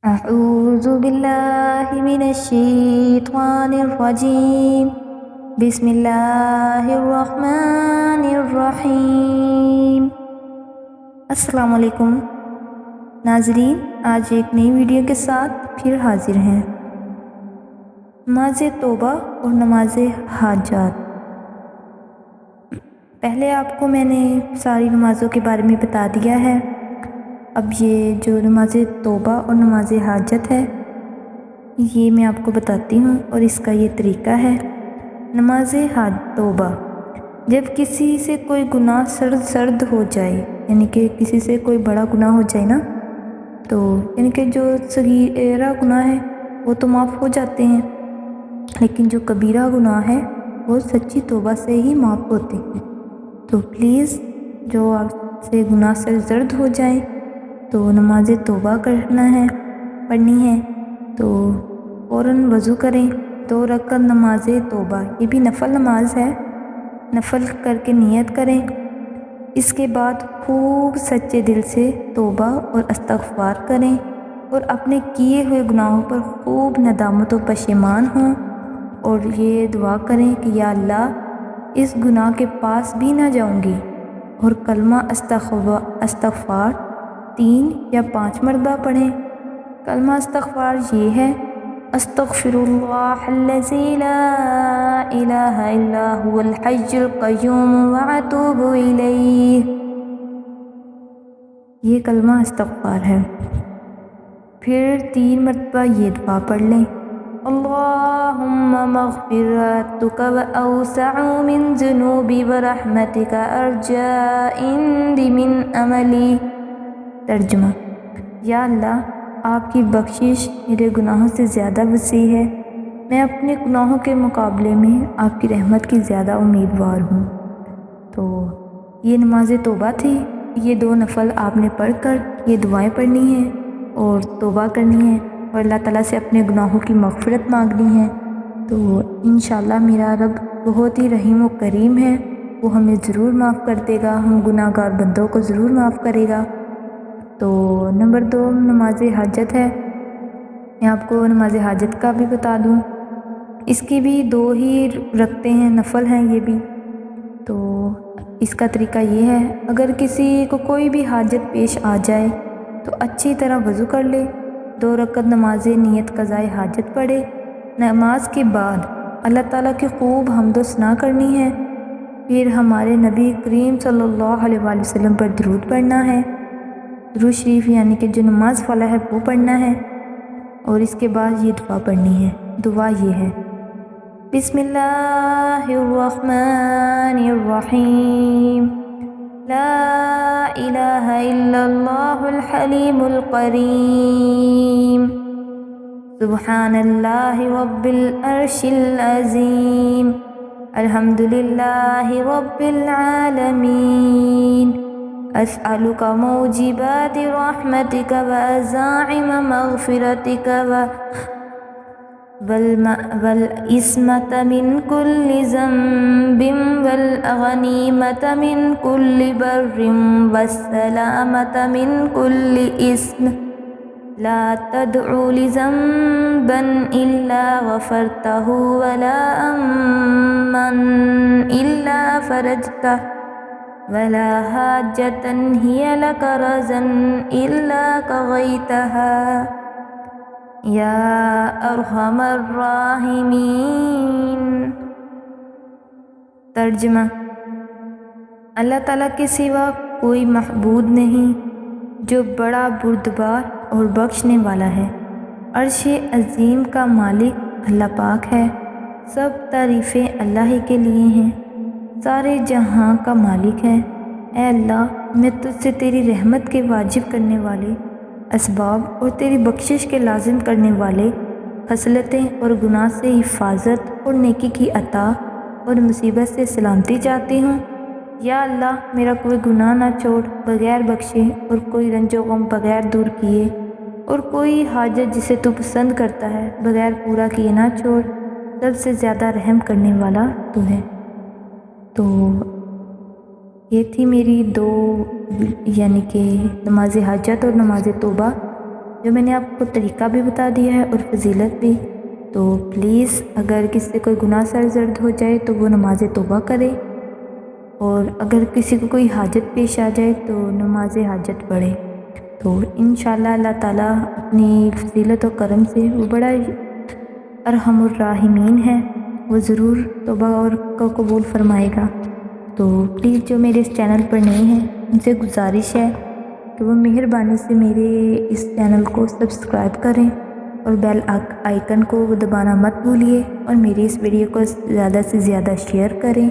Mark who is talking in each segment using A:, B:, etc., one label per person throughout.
A: أعوذ بالله من الشيطان الرجيم بسم الله الرحمن الرحیم۔ السلام علیکم ناظرین، آج ایک نئی ویڈیو کے ساتھ پھر حاضر ہیں۔ نماز توبہ اور نماز حاجات۔ پہلے آپ کو میں نے ساری نمازوں کے بارے میں بتا دیا ہے۔ اب یہ جو نماز توبہ اور نماز حاجت ہے یہ میں آپ کو بتاتی ہوں اور اس کا یہ طریقہ ہے۔ نماز توبہ، جب کسی سے کوئی گناہ سرد ہو جائے، یعنی کہ کسی سے کوئی بڑا گناہ ہو جائے نا، تو یعنی کہ جو صغیرہ گناہ ہے وہ تو معاف ہو جاتے ہیں، لیکن جو کبیرہ گناہ ہے وہ سچی توبہ سے ہی معاف ہوتے ہیں۔ تو پلیز جو آپ سے گناہ سرد ہو جائے تو نماز توبہ پڑھنی ہے، تو فوراً وضو کریں، 2 رکعت نماز توبہ، یہ بھی نفل نماز ہے، نفل کر کے نیت کریں۔ اس کے بعد خوب سچے دل سے توبہ اور استغفار کریں اور اپنے کیے ہوئے گناہوں پر خوب ندامت و پشیمان ہوں، اور یہ دعا کریں کہ یا اللہ اس گناہ کے پاس بھی نہ جاؤں گی، اور کلمہ استغفار 3 یا 5 مرتبہ پڑھیں۔ کلمہ استغفار یہ ہے: استغفر اللہ الذی لا الہ الا هو الحی القیوم واتوب الیہ، یہ کلمہ استغفار ہے۔ پھر 3 مرتبہ یہ دعا پڑھ لیں: اللہم مغفرتک اوسع من ذنوبی ورحمتک ارجا عندی من عملی۔ ترجمہ: یا اللہ آپ کی بخشش میرے گناہوں سے زیادہ وسیع ہے، میں اپنے گناہوں کے مقابلے میں آپ کی رحمت کی زیادہ امیدوار ہوں۔ تو یہ نماز توبہ تھی، یہ 2 نفل آپ نے پڑھ کر یہ دعائیں پڑھنی ہیں اور توبہ کرنی ہے اور اللہ تعالیٰ سے اپنے گناہوں کی مغفرت مانگنی ہے۔ تو انشاءاللہ میرا رب بہت ہی رحیم و کریم ہے، وہ ہمیں ضرور معاف کر دے گا، ہم گناہ گار بندوں کو ضرور معاف کرے گا۔ تو نمبر 2 نماز حاجت ہے۔ میں آپ کو نماز حاجت کا بھی بتا دوں، اس کی بھی 2 ہی رکھتے ہیں، نفل ہیں یہ بھی۔ تو اس کا طریقہ یہ ہے: اگر کسی کو کوئی بھی حاجت پیش آ جائے تو اچھی طرح وضو کر لے، 2 رکعت نماز نیت قضائے حاجت پڑھے، نماز کے بعد اللہ تعالیٰ کی خوب حمد و ثنا کرنی ہے، پھر ہمارے نبی کریم صلی اللہ علیہ وآلہ وسلم پر درود پڑھنا ہے، درود شریف یعنی کہ جو نماز والا ہے وہ پڑھنا ہے، اور اس کے بعد یہ دعا پڑھنی ہے۔ دعا یہ ہے: بسم اللہ الرحمن الرحیم، لا الہ الا اللہ الحلیم الکریم، سبحان اللہ رب العرش العظیم، الحمدللہ رب العالمین، اسألک موجبات رحمتک وعزائم مغفرتک والعصمۃ من کل ذنب والغنیمۃ من کل بر والسلامۃ من کل اثم، لا تدع لذنبا الا غفرتہ ولا ہما الا فرجتہ ولا حاجة هي لك رضا إلا قضيتها یا ارحم الراحمین۔ ترجمہ: اللہ تعالیٰ کے سوا کوئی معبود نہیں جو بڑا بردبار اور بخشنے والا ہے، عرش عظیم کا مالک اللہ پاک ہے، سب تعریفیں اللہ ہی کے لیے ہیں، سارے جہاں کا مالک ہے۔ اے اللہ، میں تجھ سے تیری رحمت کے واجب کرنے والے اسباب اور تیری بخشش کے لازم کرنے والے خصلتیں اور گناہ سے حفاظت اور نیکی کی عطا اور مصیبت سے سلامتی چاہتی ہوں۔ یا اللہ میرا کوئی گناہ نہ چھوڑ بغیر بخشے، اور کوئی رنج و غم بغیر دور کیے، اور کوئی حاجت جسے تو پسند کرتا ہے بغیر پورا کیے نہ چھوڑ، سب سے زیادہ رحم کرنے والا تو ہے۔ تو یہ تھی میری 2 یعنی کہ نماز حاجت اور نماز توبہ۔ جو میں نے آپ کو طریقہ بھی بتا دیا ہے اور فضیلت بھی۔ تو پلیز اگر کسی سے کوئی گناہ سرزد ہو جائے تو وہ نماز توبہ کرے، اور اگر کسی کو کوئی حاجت پیش آ جائے تو نماز حاجت پڑھے۔ تو انشاءاللہ اللہ تعالیٰ اپنی فضیلت و کرم سے، وہ بڑا ارحم الراحمین ہے، وہ ضرور توبہ اور کو قبول فرمائے گا۔ تو پلیز جو میرے اس چینل پر نئے ہیں ان سے گزارش ہے کہ وہ مہربانی سے میرے اس چینل کو سبسکرائب کریں اور بیل آئیکن کو دبانا مت بھولیے، اور میری اس ویڈیو کو زیادہ سے زیادہ شیئر کریں۔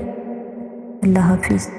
A: اللہ حافظ۔